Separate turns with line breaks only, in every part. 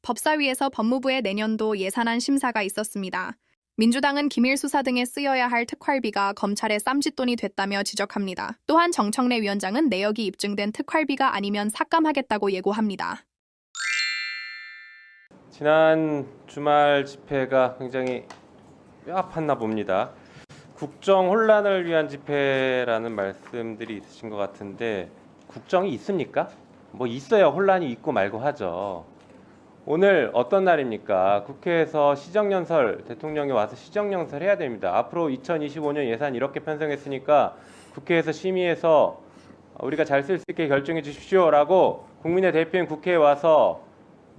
법사위에서 법무부의 내년도 예산안 심사가 있었습니다. 민주당은 기밀 수사 등에 쓰여야 할 특활비가 검찰의 쌈짓돈이 됐다며 지적합니다. 또한 정청래 위원장은 내역이 입증된 특활비가 아니면 삭감하겠다고 예고합니다.
지난 주말 집회가 굉장히 뼈아팠나 봅니다. 국정 혼란을 위한 집회라는 말씀들이 있으신 것 같은데 국정이 있습니까? 뭐 있어야 혼란이 있고 말고 하죠. 오늘 어떤 날입니까? 국회에서 시정연설, 대통령이 와서 시정연설 해야 됩니다. 앞으로 2025년 예산 이렇게 편성했으니까 국회에서 심의해서 우리가 잘 쓸 수 있게 결정해 주십시오라고 국민의 대표인 국회에 와서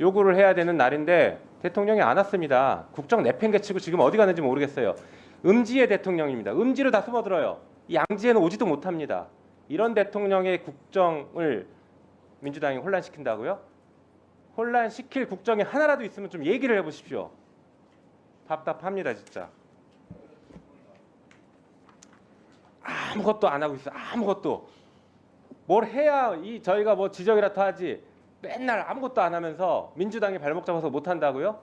요구를 해야 되는 날인데 대통령이 안 왔습니다. 국정 내팽개치고 지금 어디 가는지 모르겠어요. 음지의 대통령입니다. 음지로 다 숨어들어요. 이 양지에는 오지도 못합니다. 이런 대통령의 국정을 민주당이 혼란시킨다고요? 혼란시킬 국정이 하나라도 있으면 좀 얘기를 해보십시오. 답답합니다 진짜. 아무것도 안 하고 있어요. 아무것도. 뭘 해야 저희가 뭐 지적이라도 하지 맨날 아무것도 안 하면서 민주당이 발목 잡아서 못한다고요?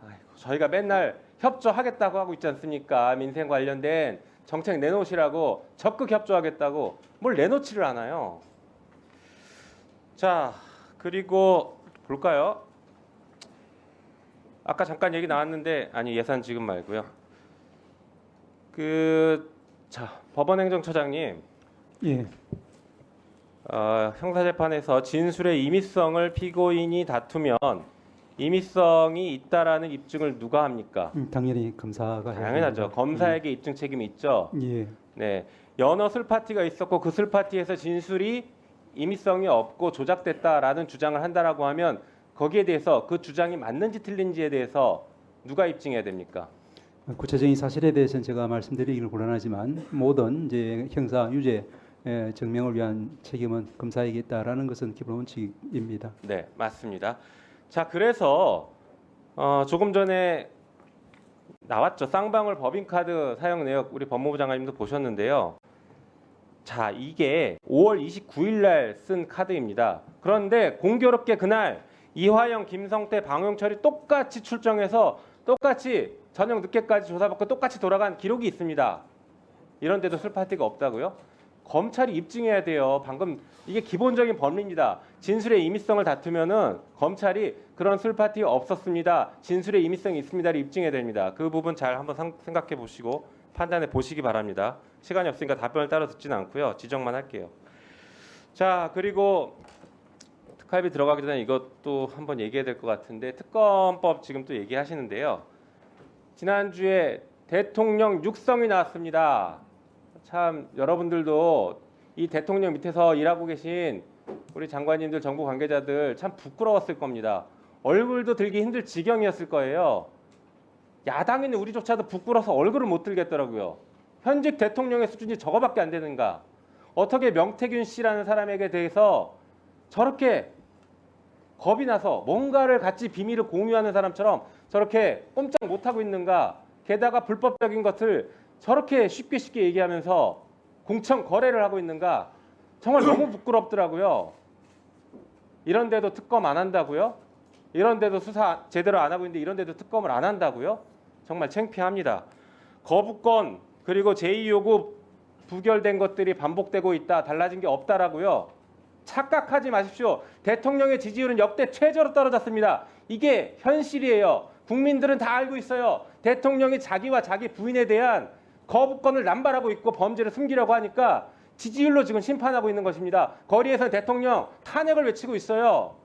아이고, 저희가 맨날 협조하겠다고 하고 있지 않습니까? 민생 관련된 정책 내놓으시라고 적극 협조하겠다고 뭘 내놓지를 않아요. 자, 그리고 볼까요? 아까 잠깐 얘기 나왔는데 아니 예산 지금 말고요. 법원행정처장님,
예,
형사재판에서 진술의 임의성을 피고인이 다투면 임의성이 있다라는 입증을 누가 합니까?
당연히 검사가 해야
당연하죠.
됩니다.
검사에게 입증 책임이 있죠.
예,
네, 연어 술파티가 있었고 그 술파티에서 진술이 임의성이 없고 조작됐다라는 주장을 한다라고 하면 거기에 대해서 그 주장이 맞는지 틀린지에 대해서 누가 입증해야 됩니까?
구체적인 사실에 대해서는 제가 말씀드리기는 곤란하지만 모든 이제 형사 유죄 증명을 위한 책임은 검사에게 있다라는 것은 기본 원칙입니다.
네, 맞습니다. 자, 그래서 조금 전에 나왔죠. 쌍방울 법인카드 사용 내역 우리 법무부 장관님도 보셨는데요. 자, 이게 5월 29일 날 쓴 카드입니다. 그런데 공교롭게 그날 이화영, 김성태, 방용철이 똑같이 출정해서 똑같이 저녁 늦게까지 조사받고 똑같이 돌아간 기록이 있습니다. 이런데도 술파티가 없다고요? 검찰이 입증해야 돼요. 방금 이게 기본적인 법리입니다. 진술의 임의성을 다투면은 검찰이 그런 술파티 없었습니다. 진술의 임의성이 있습니다를 입증해야 됩니다. 그 부분 잘 한번 생각해 보시고 판단해 보시기 바랍니다. 시간이 없으니까 답변을 따로 듣지는 않고요. 지적만 할게요. 자, 그리고 특활비 들어가기 전에 이것도 한번 얘기해야 될 것 같은데 특검법 지금 또 얘기하시는데요. 지난주에 대통령 육성이 나왔습니다. 참 여러분들도 이 대통령 밑에서 일하고 계신 우리 장관님들, 정부 관계자들 참 부끄러웠을 겁니다. 얼굴도 들기 힘들 지경이었을 거예요. 야당에 있는 우리조차도 부끄러워서 얼굴을 못 들겠더라고요. 현직 대통령의 수준이 저거밖에 안 되는가? 어떻게 명태균 씨라는 사람에게 대해서 저렇게 겁이 나서 뭔가를 같이 비밀을 공유하는 사람처럼 저렇게 꼼짝 못하고 있는가? 게다가 불법적인 것을 저렇게 쉽게 얘기하면서 공천 거래를 하고 있는가? 정말 너무 부끄럽더라고요. 이런데도 특검 안 한다고요? 이런데도 수사 제대로 안 하고 있는데 이런데도 특검을 안 한다고요? 정말 창피합니다. 거부권 그리고 제2요구 부결된 것들이 반복되고 있다. 달라진 게 없다라고요. 착각하지 마십시오. 대통령의 지지율은 역대 최저로 떨어졌습니다. 이게 현실이에요. 국민들은 다 알고 있어요. 대통령이 자기와 자기 부인에 대한 거부권을 남발하고 있고 범죄를 숨기려고 하니까 지지율로 지금 심판하고 있는 것입니다. 거리에서 대통령 탄핵을 외치고 있어요.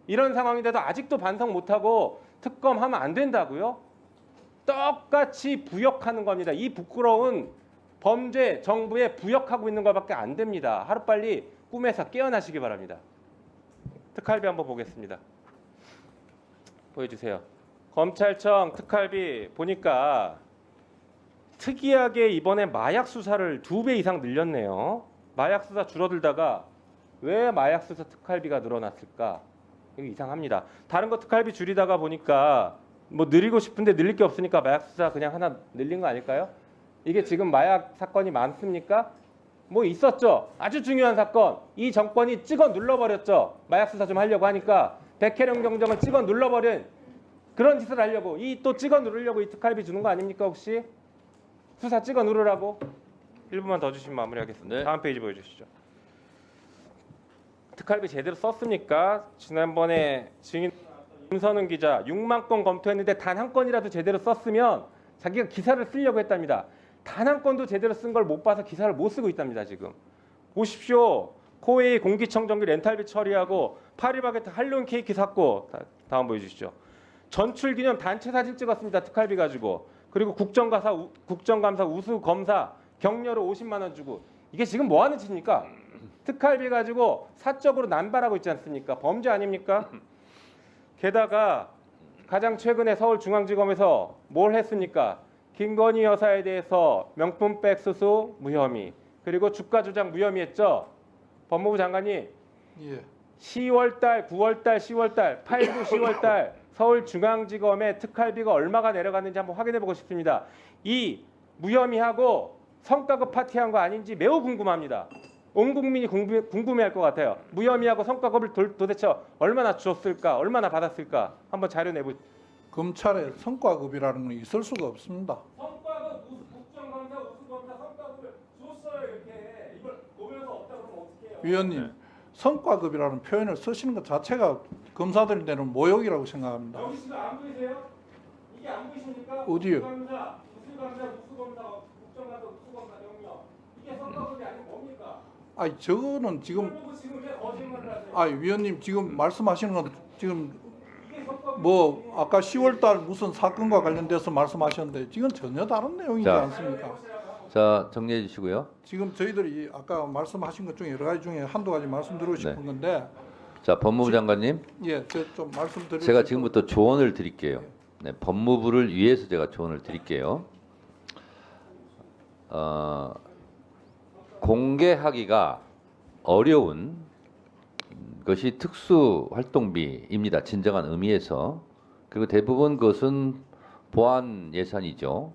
이런 상황인데도 아직도 반성 못하고 특검하면 안 된다고요? 똑같이 부역하는 겁니다. 이 부끄러운 범죄 정부에 부역하고 있는 것밖에 안 됩니다. 하루빨리 꿈에서 깨어나시기 바랍니다. 특활비 한번 보겠습니다. 보여주세요. 검찰청 특활비 보니까 특이하게 이번에 마약 수사를 2배 이상 늘렸네요. 마약 수사 줄어들다가 왜 마약 수사 특활비가 늘어났을까? 이거 이상합니다. 다른 거 특활비 줄이다가 보니까 뭐 늘리고 싶은데 늘릴 게 없으니까 마약 수사 그냥 하나 늘린 거 아닐까요? 이게 지금 마약 사건이 많습니까? 뭐 있었죠. 아주 중요한 사건. 이 정권이 찍어 눌러버렸죠. 마약 수사 좀 하려고 하니까 백혜령 경정을 찍어 눌러버린 그런 짓을 하려고 이 또 찍어 누르려고 이 특활비 주는 거 아닙니까 혹시? 수사 찍어 누르라고? 1분만 더 주시면 마무리하겠습니다.
네.
다음 페이지 보여주시죠. 특활비 제대로 썼습니까? 지난번에 증인 김선은 기자 6만 건 검토했는데 단 한 건이라도 제대로 썼으면 자기가 기사를 쓰려고 했답니다. 단 한 건도 제대로 쓴 걸 못 봐서 기사를 못 쓰고 있답니다. 지금 보십시오. 코웨이 공기청정기 렌탈비 처리하고 파리바게트 할로윈 케이크 샀고 다음 보여주시죠. 전출기념 단체 사진 찍었습니다. 특활비 가지고. 그리고 국정감사 우수 검사 격려로 50만 원 주고 이게 지금 뭐 하는 짓입니까? 특활비 가지고 사적으로 남발하고 있지 않습니까? 범죄 아닙니까? 게다가 가장 최근에 서울중앙지검에서 뭘 했습니까? 김건희 여사에 대해서 명품백 수수 무혐의 그리고 주가 조작 무혐의했죠. 법무부 장관님
예.
10월달, 9월달, 10월달, 8, 9, 10월달 서울중앙지검의 특활비가 얼마가 내려갔는지 한번 확인해보고 싶습니다. 이 무혐의하고 성과급 파티한 거 아닌지 매우 궁금합니다. 온 국민이 궁금해할 것 같아요. 무혐의하고 성과급을 도대체 얼마나 줬을까, 얼마나 받았을까 한번 자료 내보시죠.
검찰에 성과급이라는 건 있을 수가 없습니다.
성과급 국정감사, 우수검사 성과급을 줬어요 이렇게 이걸 보면서 없다 그러면 어떡해요?
위원님, 성과급이라는 표현을 쓰시는 것 자체가 검사들한테는 모욕이라고 생각합니다.
여기 지금 안 보이세요? 이게 안 보이십니까?
어디요?
우수감사, 우수검사, 국정감사, 우수검사 경력 이게 성과급이 아니면 뭡니까?
아니 저거는 지금
그걸 보고 지금 왜 거짓말을 하세요?
아니 위원님 지금 말씀하시는 건 지금
이게 성과급
뭐 아까 10월달 무슨 사건과 관련돼서 말씀하셨는데 지금 전혀 다른 내용이지
자.
않습니까?
자, 정리해 주시고요.
지금 저희들이 아까 말씀하신 것 중에 여러 가지 중에 한두 가지 말씀드리고 싶은 건데
자, 법무부 장관님,
예, 저 좀 말씀드리고
제가
싶은
지금부터 조언을 드릴게요. 네, 법무부를 위해서 제가 조언을 드릴게요. 공개하기가 어려운 것이 특수활동비입니다. 진정한 의미에서. 그리고 대부분 그것은 보안 예산이죠.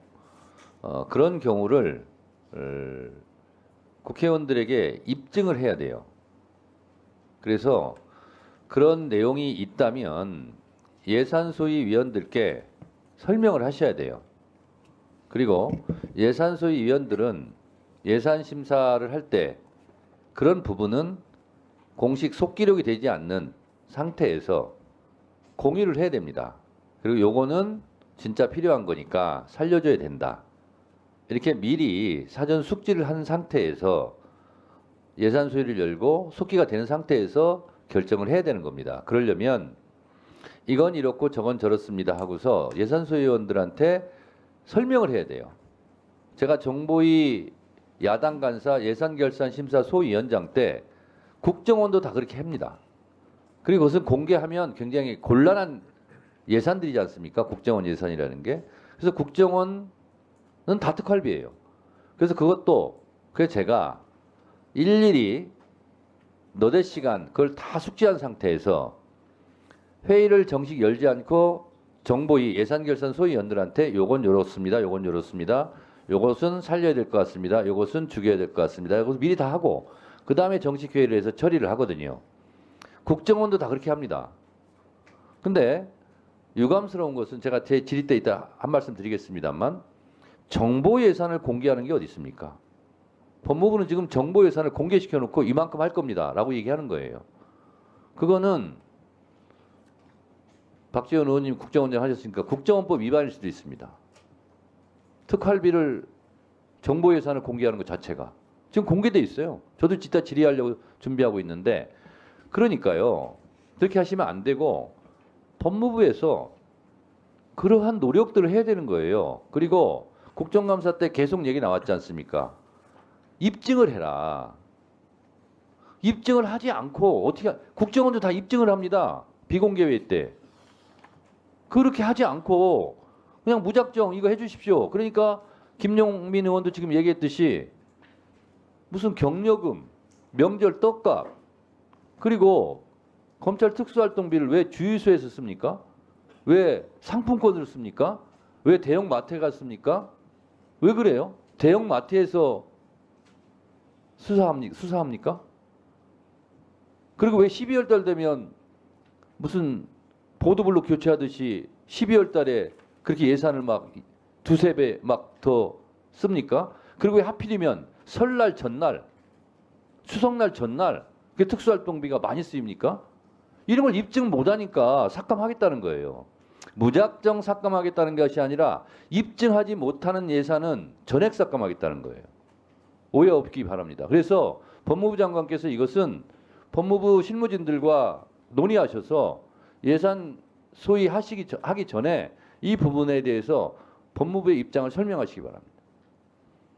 그런 경우를 국회의원들에게 입증을 해야 돼요. 그래서 그런 내용이 있다면 예산소위위원들께 설명을 하셔야 돼요. 그리고 예산소위위원들은 예산심사를 할 때 그런 부분은 공식 속기록이 되지 않는 상태에서 공유를 해야 됩니다. 그리고 요거는 진짜 필요한 거니까 살려줘야 된다. 이렇게 미리 사전 숙지를 한 상태에서 예산소위를 열고 속기가 되는 상태에서 결정을 해야 되는 겁니다. 그러려면 이건 이렇고 저건 저렇습니다 하고서 예산소위원들한테 설명을 해야 돼요. 제가 정보위 야당 간사 예산결산심사 소위원장 때 국정원도 다 그렇게 합니다. 그리고 그것은 공개하면 굉장히 곤란한 예산들이지 않습니까? 국정원 예산이라는 게. 그래서 국정원은 다 특활비예요. 그래서 그것도 그래서 제가 일일이 너댓 시간 그걸 다 숙지한 상태에서 회의를 정식 열지 않고 정보위 예산결산 소위원들한테 요건 요렇습니다. 요건 요렇습니다. 요것은 살려야 될 것 같습니다. 요것은 죽여야 될 것 같습니다. 이것을 미리 다 하고 그 다음에 정식 회의를 해서 처리를 하거든요. 국정원도 다 그렇게 합니다. 근데 유감스러운 것은 제가 제 질의 때 이따 한 말씀 드리겠습니다만 정보 예산을 공개하는 게 어디 있습니까? 법무부는 지금 정보 예산을 공개시켜 놓고 이만큼 할 겁니다. 라고 얘기하는 거예요. 그거는 박지원 의원님 국정원장 하셨으니까 국정원법 위반일 수도 있습니다. 특활비를 정보 예산을 공개하는 것 자체가 지금 공개돼 있어요. 저도 이따 질의하려고 준비하고 있는데 그러니까요. 그렇게 하시면 안 되고 법무부에서 그러한 노력들을 해야 되는 거예요. 그리고 국정감사 때 계속 얘기 나왔지 않습니까? 입증을 해라. 입증을 하지 않고 어떻게 국정원도 다 입증을 합니다. 비공개 회의 때. 그렇게 하지 않고 그냥 무작정 이거 해주십시오. 그러니까 김용민 의원도 지금 얘기했듯이 무슨 경력금, 명절 떡값 그리고 검찰 특수활동비를 왜 주유소에서 씁니까? 왜 상품권으로 씁니까? 왜 대형 마트에 갔습니까? 왜 그래요? 대형 마트에서 수사합니까? 그리고 왜 12월 달 되면 무슨 보도블록 교체하듯이 12월 달에 그렇게 예산을 막 두세 배 막 더 씁니까? 그리고 왜 하필이면 설날 전날, 추석날 전날 그 특수활동비가 많이 쓰입니까? 이런 걸 입증 못하니까 삭감하겠다는 거예요. 무작정 삭감하겠다는 것이 아니라 입증하지 못하는 예산은 전액 삭감하겠다는 거예요. 오해 없기 바랍니다. 그래서 법무부 장관께서 이것은 법무부 실무진들과 논의하셔서 예산 소위 하기 전에 이 부분에 대해서 법무부의 입장을 설명하시기 바랍니다.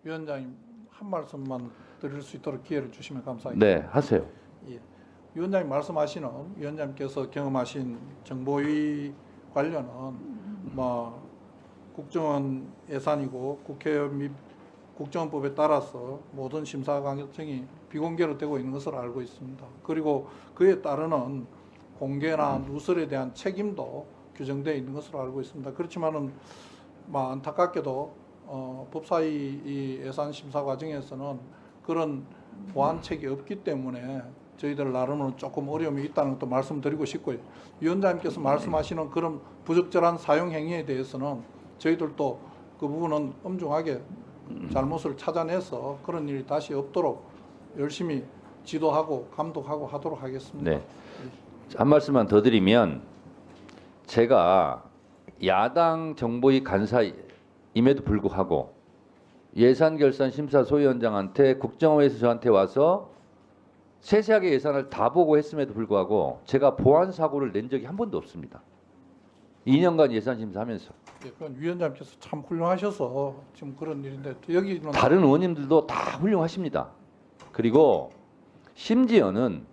위원장님 한 말씀만 드릴 수 있도록 기회를 주시면 감사하겠습니다.
네, 하세요.
예. 위원장님 말씀하시는 위원장님께서 경험하신 정보위 관련은 뭐 국정원 예산이고 국회의원 및 국정원법에 따라서 모든 심사 과정이 비공개로 되고 있는 것으로 알고 있습니다. 그리고 그에 따르는 공개나 누설에 대한 책임도 규정되어 있는 것으로 알고 있습니다. 그렇지만은 뭐 안타깝게도 법사위 이 예산 심사 과정에서는 그런 보완책이 없기 때문에 저희들 나름으로 조금 어려움이 있다는 것도 말씀드리고 싶고요. 위원장님께서 말씀하시는 그런 부적절한 사용 행위에 대해서는 저희들도 그 부분은 엄중하게 잘못을 찾아내서 그런 일이 다시 없도록 열심히 지도하고 감독하고 하도록 하겠습니다.
네. 한 말씀만 더 드리면 제가 야당 정보위 간사임에도 불구하고 예산결산심사소위원장한테 국정원에서 저한테 와서 세세하게 예산을 다 보고 했음에도 불구하고 제가 보안 사고를 낸 적이 한 번도 없습니다. 2년간 예산 심사하면서.
예, 그건 위원장님께서 참 훌륭하셔서 지금 그런 일인데 여기는
다른 의원님들도 다 훌륭하십니다. 그리고 심지어는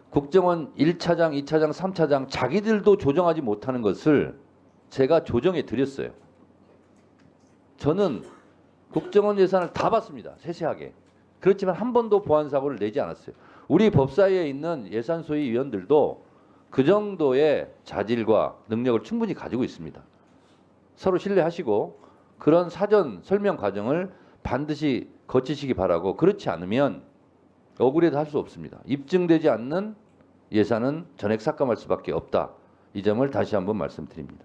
국정원 1차장, 2차장, 3차장 자기들도 조정하지 못하는 것을 제가 조정해 드렸어요. 저는 국정원 예산을 다 봤습니다. 세세하게. 그렇지만 한 번도 보안 사고를 내지 않았어요. 우리 법사위에 있는 예산소위 위원들도 그 정도의 자질과 능력을 충분히 가지고 있습니다. 서로 신뢰하시고 그런 사전 설명 과정을 반드시 거치시기 바라고, 그렇지 않으면 억울해도 할 수 없습니다. 입증되지 않는 예산은 전액 삭감할 수밖에 없다. 이 점을 다시 한번 말씀드립니다.